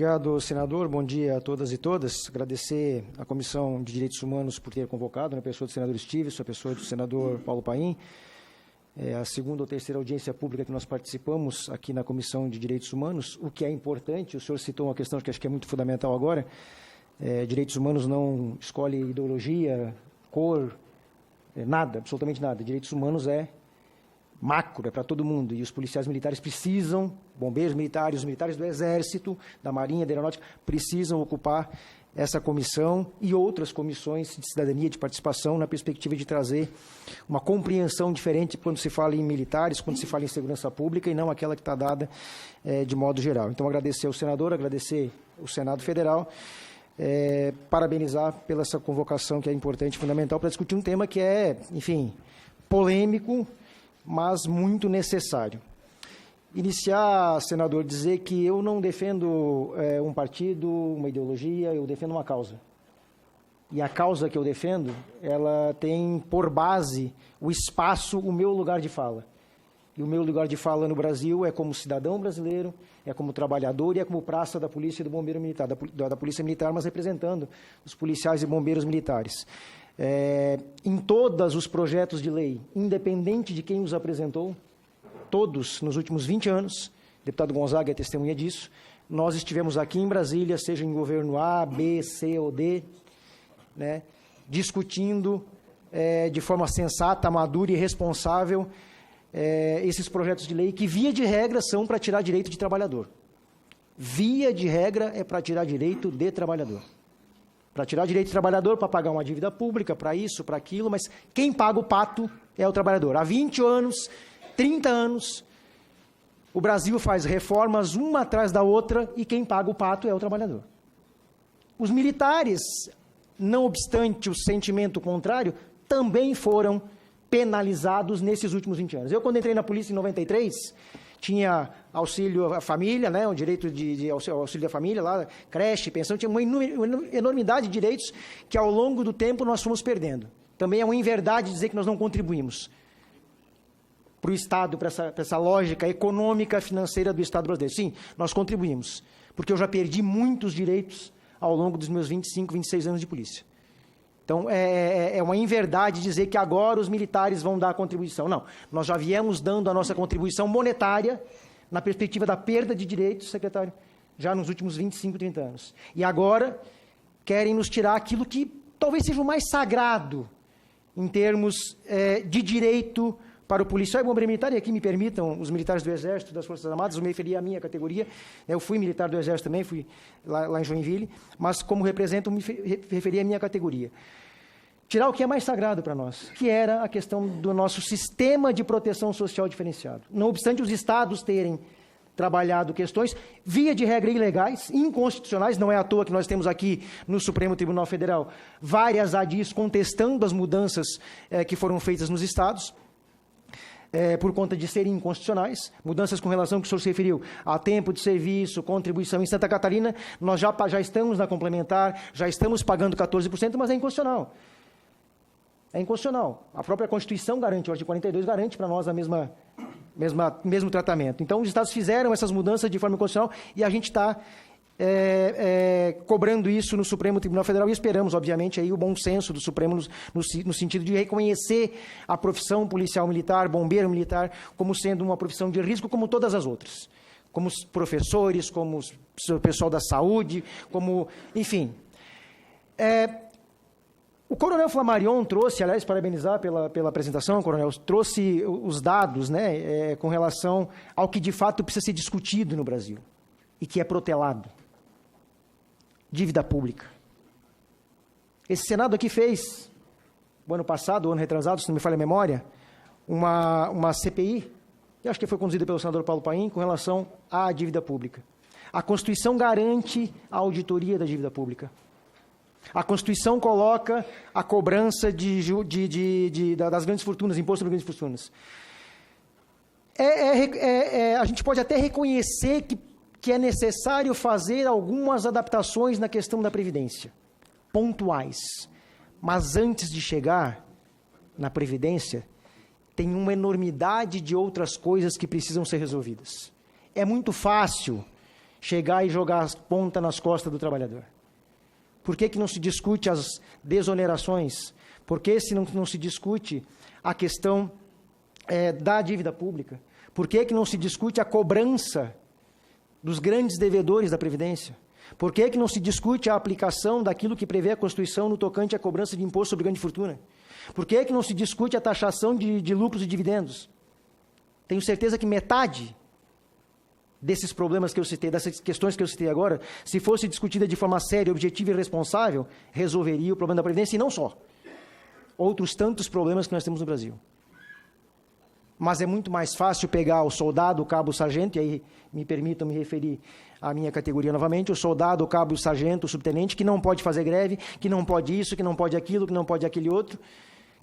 Obrigado, senador. Bom dia a todas e todas. Agradecer à Comissão de Direitos Humanos por ter convocado, na pessoa do senador Stives, a pessoa do senador Paulo Paim. É a segunda ou terceira audiência pública que nós participamos aqui na Comissão de Direitos Humanos, o que é importante. O senhor citou uma questão que acho que é muito fundamental agora. Direitos humanos não escolhe ideologia, cor, nada, absolutamente nada. Direitos humanos é macro, é para todo mundo, e os policiais militares precisam, bombeiros militares, os militares do Exército, da Marinha, da Aeronáutica, precisam ocupar essa comissão e outras comissões de cidadania, de participação, na perspectiva de trazer uma compreensão diferente quando se fala em militares, quando se fala em segurança pública, e não aquela que está dada de modo geral. Então, agradecer ao senador, agradecer ao Senado Federal, parabenizar pela essa convocação que é importante, fundamental, para discutir um tema que é, enfim, polêmico, mas muito necessário. Iniciar, senador, dizer que eu não defendo um partido, uma ideologia, eu defendo uma causa. E a causa que eu defendo, ela tem por base o espaço, o meu lugar de fala. E o meu lugar de fala no Brasil é como cidadão brasileiro, é como trabalhador e é como praça da polícia e do bombeiro militar, da polícia militar, mas representando os policiais e bombeiros militares. Em todos os projetos de lei, independente de quem os apresentou, todos nos últimos 20 anos, o deputado Gonzaga é testemunha disso, nós estivemos aqui em Brasília, seja em governo A, B, C ou D, né, discutindo de forma sensata, madura e responsável esses projetos de lei que, via de regra, são para tirar direito de trabalhador. Via de regra é para tirar direito de trabalhador. Para tirar direito de trabalhador, para pagar uma dívida pública, para isso, para aquilo, mas quem paga o pato é o trabalhador. Há 20 anos, 30 anos, o Brasil faz reformas uma atrás da outra e quem paga o pato é o trabalhador. Os militares, não obstante o sentimento contrário, também foram penalizados nesses últimos 20 anos. Eu, quando entrei na polícia em 93, tinha auxílio à família, né, o direito de auxílio da família, lá, creche, pensão, tinha uma enormidade de direitos que, ao longo do tempo, nós fomos perdendo. Também é uma inverdade dizer que nós não contribuímos para o Estado, para essa lógica econômica, financeira do Estado brasileiro. Sim, nós contribuímos, porque eu já perdi muitos direitos ao longo dos meus 25, 26 anos de polícia. Então, é uma inverdade dizer que agora os militares vão dar a contribuição. Não, nós já viemos dando a nossa contribuição monetária na perspectiva da perda de direitos, secretário, já nos últimos 25, 30 anos. E agora querem nos tirar aquilo que talvez seja o mais sagrado em termos de direito para o policial e bombeiro militar, e aqui me permitam os militares do Exército, das Forças Armadas, eu me referi à minha categoria, eu fui militar do Exército também, fui lá em Joinville, mas como represento, me referi à minha categoria. Tirar o que é mais sagrado para nós, que era a questão do nosso sistema de proteção social diferenciado. Não obstante os estados terem trabalhado questões, via de regra, ilegais, inconstitucionais, não é à toa que nós temos aqui no Supremo Tribunal Federal várias ADIs contestando as mudanças que foram feitas nos estados, por conta de serem inconstitucionais, mudanças com relação ao que o senhor se referiu, a tempo de serviço, contribuição. Em Santa Catarina, nós já estamos na complementar, já estamos pagando 14%, mas é inconstitucional. É inconstitucional. A própria Constituição garante, o artigo 42 garante para nós mesmo tratamento. Então, os estados fizeram essas mudanças de forma inconstitucional e a gente está cobrando isso no Supremo Tribunal Federal e esperamos, obviamente, aí o bom senso do Supremo no sentido de reconhecer a profissão policial militar, bombeiro militar, como sendo uma profissão de risco como todas as outras, como os professores, como o pessoal da saúde, como, enfim. O coronel Flammarion trouxe, aliás, parabenizar pela apresentação, coronel, trouxe os dados, né, com relação ao que de fato precisa ser discutido no Brasil e que é protelado. Dívida pública. Esse Senado aqui fez, o ano passado, o ano retrasado, se não me falha a memória, uma CPI, eu acho que foi conduzida pelo senador Paulo Paim, com relação à dívida pública. A Constituição garante a auditoria da dívida pública. A Constituição coloca a cobrança das grandes fortunas, imposto sobre grandes fortunas. A gente pode até reconhecer que é necessário fazer algumas adaptações na questão da Previdência, pontuais. Mas antes de chegar na Previdência, tem uma enormidade de outras coisas que precisam ser resolvidas. É muito fácil chegar e jogar as pontas nas costas do trabalhador? Por que não se discute as desonerações? Por que não se discute a questão da dívida pública? Por que não se discute a cobrança dos grandes devedores da Previdência? Por que não se discute a aplicação daquilo que prevê a Constituição no tocante à cobrança de imposto sobre grande fortuna? Por que não se discute a taxação de lucros e dividendos? Tenho certeza que metade desses problemas que eu citei, dessas questões que eu citei agora, se fosse discutida de forma séria, objetiva e responsável, resolveria o problema da Previdência, e não só. Outros tantos problemas que nós temos no Brasil. Mas é muito mais fácil pegar o soldado, o cabo, o sargento, e aí me permitam me referir à minha categoria novamente, o soldado, o cabo, o sargento, o subtenente, que não pode fazer greve, que não pode isso, que não pode aquilo, que não pode aquele outro,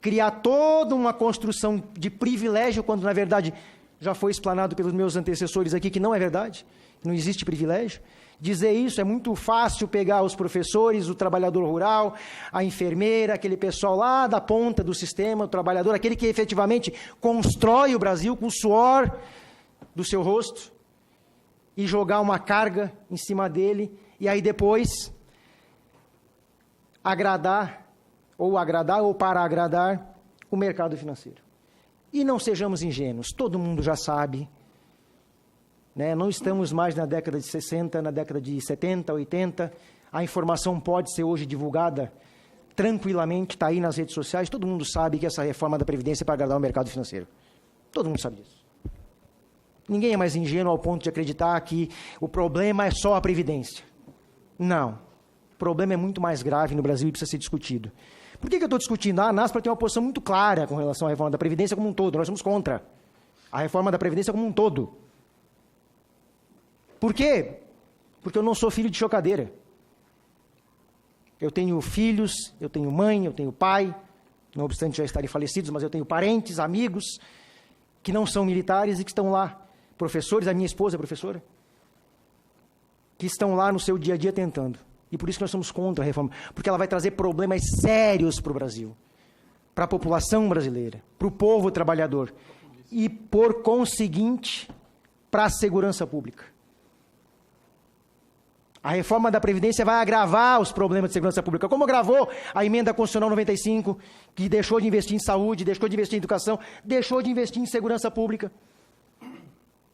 criar toda uma construção de privilégio, quando na verdade já foi explanado pelos meus antecessores aqui que não é verdade, não existe privilégio. Dizer isso é muito fácil pegar os professores, o trabalhador rural, a enfermeira, aquele pessoal lá da ponta do sistema, o trabalhador, aquele que efetivamente constrói o Brasil com o suor do seu rosto, e jogar uma carga em cima dele, e aí depois agradar ou para agradar o mercado financeiro. E não sejamos ingênuos, todo mundo já sabe, né? Não estamos mais na década de 60, na década de 70, 80, a informação pode ser hoje divulgada tranquilamente, está aí nas redes sociais, todo mundo sabe que essa reforma da Previdência é para agradar o mercado financeiro. Todo mundo sabe disso. Ninguém é mais ingênuo ao ponto de acreditar que o problema é só a Previdência. Não. O problema é muito mais grave no Brasil e precisa ser discutido. Por que eu estou discutindo? A ANASPRA tem uma posição muito clara com relação à reforma da Previdência como um todo. Nós somos contra a reforma da Previdência como um todo. Por quê? Porque eu não sou filho de chocadeira. Eu tenho filhos, eu tenho mãe, eu tenho pai, não obstante já estarem falecidos, mas eu tenho parentes, amigos, que não são militares e que estão lá. Professores, a minha esposa é professora, que estão lá no seu dia a dia tentando. E por isso que nós somos contra a reforma, porque ela vai trazer problemas sérios para o Brasil, para a população brasileira, para o povo trabalhador e, por conseguinte, para a segurança pública. A reforma da Previdência vai agravar os problemas de segurança pública, como agravou a emenda constitucional 95, que deixou de investir em saúde, deixou de investir em educação, deixou de investir em segurança pública.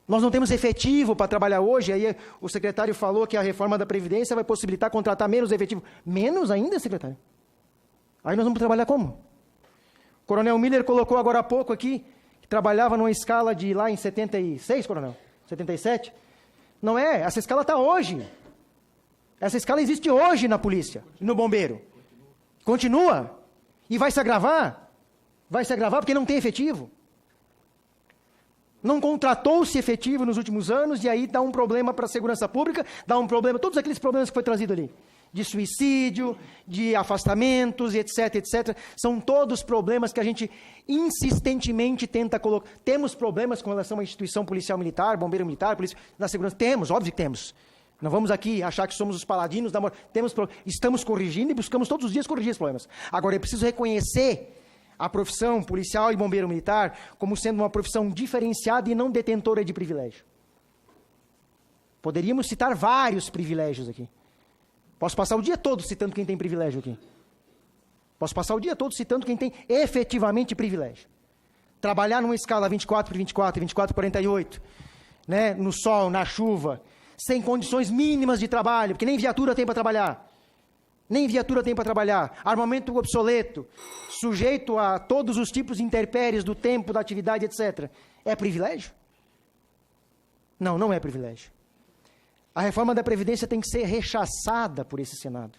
Nós não temos efetivo para trabalhar hoje, aí o secretário falou que a reforma da Previdência vai possibilitar contratar menos efetivo. Menos ainda, secretário? Aí nós vamos trabalhar como? O Coronel Miller colocou agora há pouco aqui, que trabalhava numa escala de lá em 76, Coronel? 77? Não é, essa escala está hoje. Essa escala existe hoje na polícia, no bombeiro. Continua. E vai se agravar. Vai se agravar porque não tem efetivo. Não contratou-se efetivo nos últimos anos, e aí dá um problema para a segurança pública, dá um problema, todos aqueles problemas que foi trazido ali, de suicídio, de afastamentos, etc, etc, são todos problemas que a gente insistentemente tenta colocar. Temos problemas com relação à instituição policial militar, bombeiro militar, polícia, na segurança, temos, óbvio que temos. Não vamos aqui achar que somos os paladinos da morte, estamos corrigindo e buscamos todos os dias corrigir os problemas. Agora, é preciso reconhecer a profissão policial e bombeiro militar como sendo uma profissão diferenciada e não detentora de privilégio. Poderíamos citar vários privilégios aqui. Posso passar o dia todo citando quem tem privilégio aqui. Posso passar o dia todo citando quem tem efetivamente privilégio. Trabalhar numa escala 24/24, 24/48, né, no sol, na chuva, sem condições mínimas de trabalho, porque nem viatura tem para trabalhar. Nem viatura tem para trabalhar, armamento obsoleto, sujeito a todos os tipos de intempéries do tempo, da atividade, etc. É privilégio? Não, não é privilégio. A reforma da Previdência tem que ser rechaçada por esse Senado,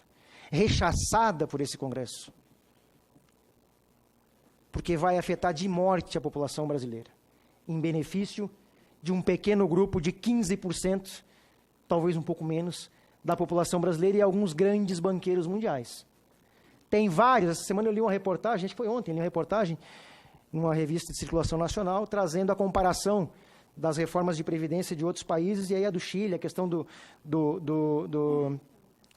rechaçada por esse Congresso, porque vai afetar de morte a população brasileira, em benefício de um pequeno grupo de 15%, talvez um pouco menos, da população brasileira e alguns grandes banqueiros mundiais. Tem vários, essa semana eu li uma reportagem, acho que foi ontem, li uma reportagem numa revista de circulação nacional, trazendo a comparação das reformas de previdência de outros países, e aí a do Chile, a questão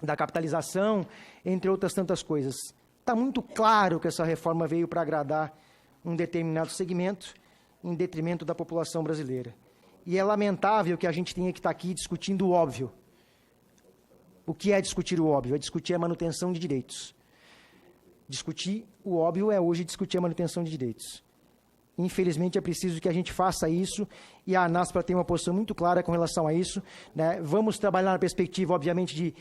da capitalização, entre outras tantas coisas. Está muito claro que essa reforma veio para agradar um determinado segmento, em detrimento da população brasileira. E é lamentável que a gente tenha que estar aqui discutindo o óbvio. O que é discutir o óbvio? É discutir a manutenção de direitos. Discutir o óbvio é hoje discutir a manutenção de direitos. Infelizmente, é preciso que a gente faça isso, e a ANASPRA tem uma posição muito clara com relação a isso, né? Vamos trabalhar na perspectiva, obviamente, de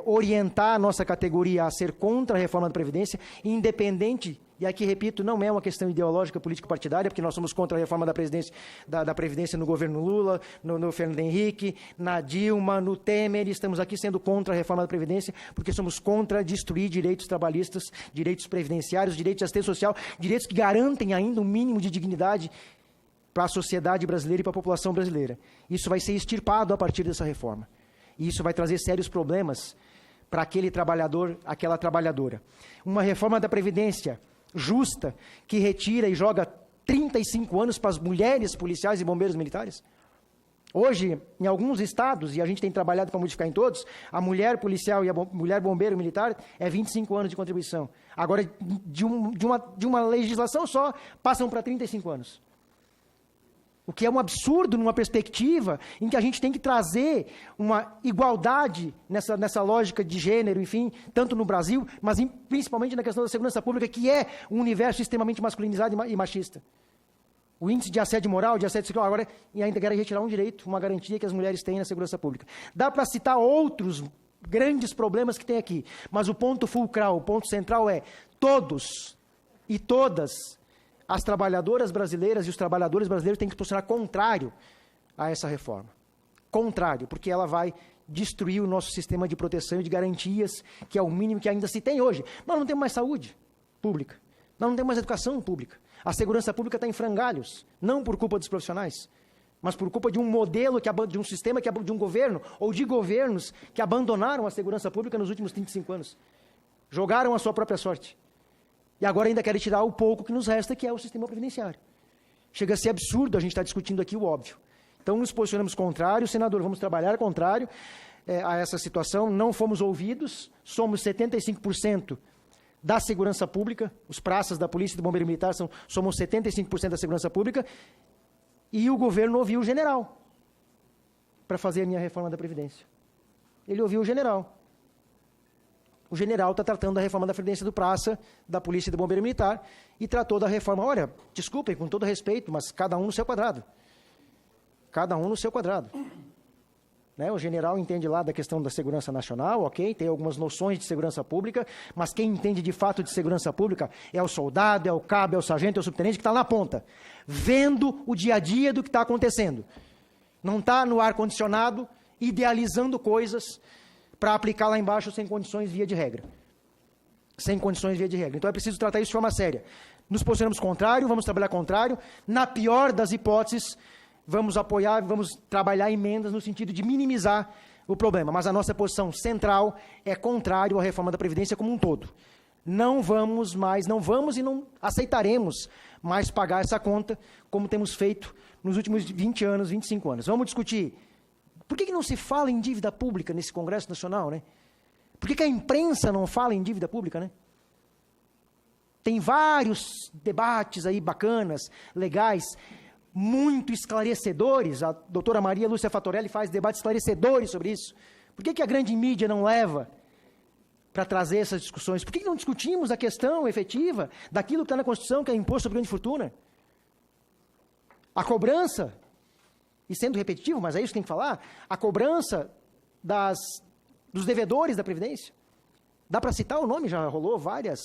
orientar a nossa categoria a ser contra a reforma da Previdência, independente, e aqui, repito, não é uma questão ideológica, político-partidária, porque nós somos contra a reforma da Previdência no governo Lula, no Fernando Henrique, na Dilma, no Temer, estamos aqui sendo contra a reforma da Previdência, porque somos contra destruir direitos trabalhistas, direitos previdenciários, direitos de assistência social, direitos que garantem ainda um mínimo de dignidade para a sociedade brasileira e para a população brasileira. Isso vai ser extirpado a partir dessa reforma. E isso vai trazer sérios problemas para aquele trabalhador, aquela trabalhadora. Uma reforma da Previdência justa, que retira e joga 35 anos para as mulheres policiais e bombeiros militares. Hoje, em alguns estados, e a gente tem trabalhado para modificar em todos, a mulher policial e a mulher bombeiro militar é 25 anos de contribuição. Agora, de uma legislação só, passam para 35 anos. O que é um absurdo numa perspectiva em que a gente tem que trazer uma igualdade nessa lógica de gênero, enfim, tanto no Brasil, mas principalmente na questão da segurança pública, que é um universo extremamente masculinizado e machista. O índice de assédio moral, de assédio sexual, agora, e ainda quer retirar um direito, uma garantia que as mulheres têm na segurança pública. Dá para citar outros grandes problemas que tem aqui, mas o ponto fulcral, o ponto central é todos e todas as trabalhadoras brasileiras e os trabalhadores brasileiros têm que se posicionar contrário a essa reforma. Contrário, porque ela vai destruir o nosso sistema de proteção e de garantias, que é o mínimo que ainda se tem hoje. Nós não temos mais saúde pública, nós não temos mais educação pública. A segurança pública está em frangalhos, não por culpa dos profissionais, mas por culpa de um modelo, de um sistema, de um governo, ou de governos que abandonaram a segurança pública nos últimos 35 anos. Jogaram a sua própria sorte. E agora ainda querem tirar o pouco que nos resta, que é o sistema previdenciário. Chega a ser absurdo a gente estar discutindo aqui o óbvio. Então, nos posicionamos contrário, senador, vamos trabalhar contrário a essa situação, não fomos ouvidos, somos 75% da segurança pública, os praças da polícia e do bombeiro militar somos 75% da segurança pública, e o governo ouviu o general para fazer a minha reforma da Previdência. Ele ouviu o general. O general está tratando da reforma da Previdência do Praça, da Polícia e do Bombeiro Militar, e tratou da reforma. Olha, desculpem, com todo respeito, mas cada um no seu quadrado. Cada um no seu quadrado. Né? O general entende lá da questão da segurança nacional, ok, tem algumas noções de segurança pública, mas quem entende de fato de segurança pública é o soldado, é o cabo, é o sargento, é o subtenente que está na ponta, vendo o dia a dia do que está acontecendo. Não está no ar-condicionado, idealizando coisas para aplicar lá embaixo sem condições via de regra. Sem condições via de regra. Então é preciso tratar isso de forma séria. Nos posicionamos contrário, vamos trabalhar contrário. Na pior das hipóteses, vamos apoiar, vamos trabalhar emendas no sentido de minimizar o problema. Mas a nossa posição central é contrário à reforma da Previdência como um todo. Não vamos e não aceitaremos mais pagar essa conta como temos feito nos últimos 20 anos, 25 anos. Vamos discutir. Por que não se fala em dívida pública nesse Congresso Nacional, né? Por que a imprensa não fala em dívida pública, né? Tem vários debates aí bacanas, legais, muito esclarecedores. A doutora Maria Lúcia Fatorelli faz debates esclarecedores sobre isso. Por que a grande mídia não leva para trazer essas discussões? Por que não discutimos a questão efetiva daquilo que está na Constituição, que é imposto sobre grande fortuna? A cobrança, e sendo repetitivo, mas é isso que tem que falar, a cobrança dos devedores da Previdência. Dá para citar o nome, já rolou várias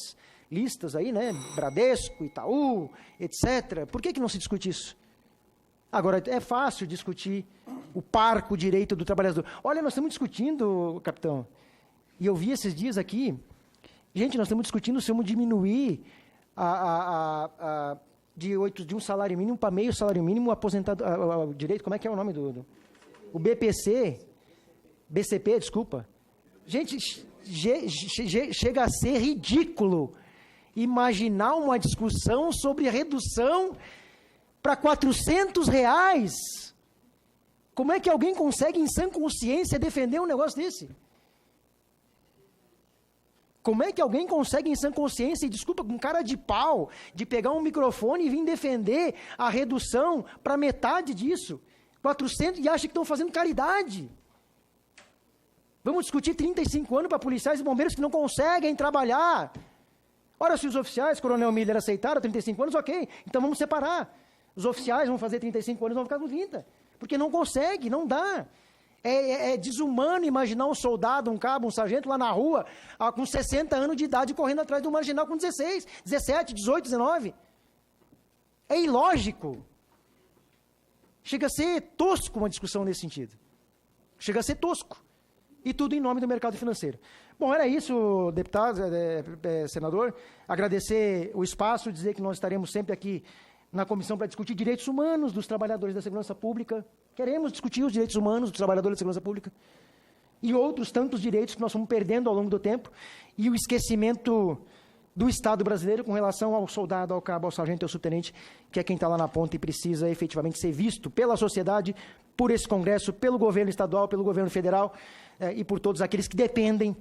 listas aí, né? Bradesco, Itaú, etc. Por que não se discute isso? Agora, é fácil discutir o parco direito do trabalhador. Olha, nós estamos discutindo, capitão, e eu vi esses dias aqui, gente, nós estamos discutindo se vamos diminuir de um salário mínimo para meio salário mínimo aposentado, direito, como é que é o nome o BCP, desculpa. Gente, chega a ser ridículo imaginar uma discussão sobre redução para R$400. Como é que alguém consegue, em sã consciência, defender um negócio desse? Como é que alguém consegue, em sã consciência, e desculpa, com cara de pau, de pegar um microfone e vir defender a redução para metade disso? 400 e acha que estão fazendo caridade. Vamos discutir 35 anos para policiais e bombeiros que não conseguem trabalhar. Ora, se os oficiais, Coronel Miller, aceitaram 35 anos, ok, então vamos separar. Os oficiais vão fazer 35 anos, vão ficar com 30. Porque não consegue, não dá. É desumano imaginar um soldado, um cabo, um sargento lá na rua, com 60 anos de idade, correndo atrás de um marginal com 16, 17, 18, 19. É ilógico. Chega a ser tosco uma discussão nesse sentido. Chega a ser tosco. E tudo em nome do mercado financeiro. Bom, era isso, deputado, senador. Agradecer o espaço, dizer que nós estaremos sempre aqui na comissão para discutir direitos humanos dos trabalhadores da segurança pública. Queremos discutir os direitos humanos dos trabalhadores da segurança pública. E outros tantos direitos que nós fomos perdendo ao longo do tempo. E o esquecimento do Estado brasileiro com relação ao soldado, ao cabo, ao sargento e ao subtenente, que é quem está lá na ponta e precisa efetivamente ser visto pela sociedade, por esse Congresso, pelo governo estadual, pelo governo federal e por todos aqueles que dependem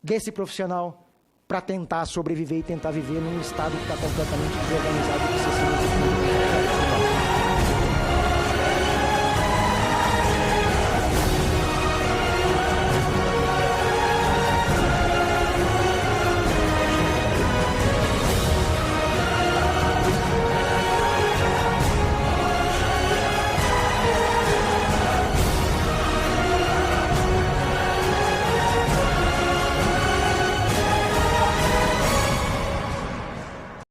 desse profissional para tentar sobreviver e tentar viver num Estado que está completamente desorganizado e excessivamente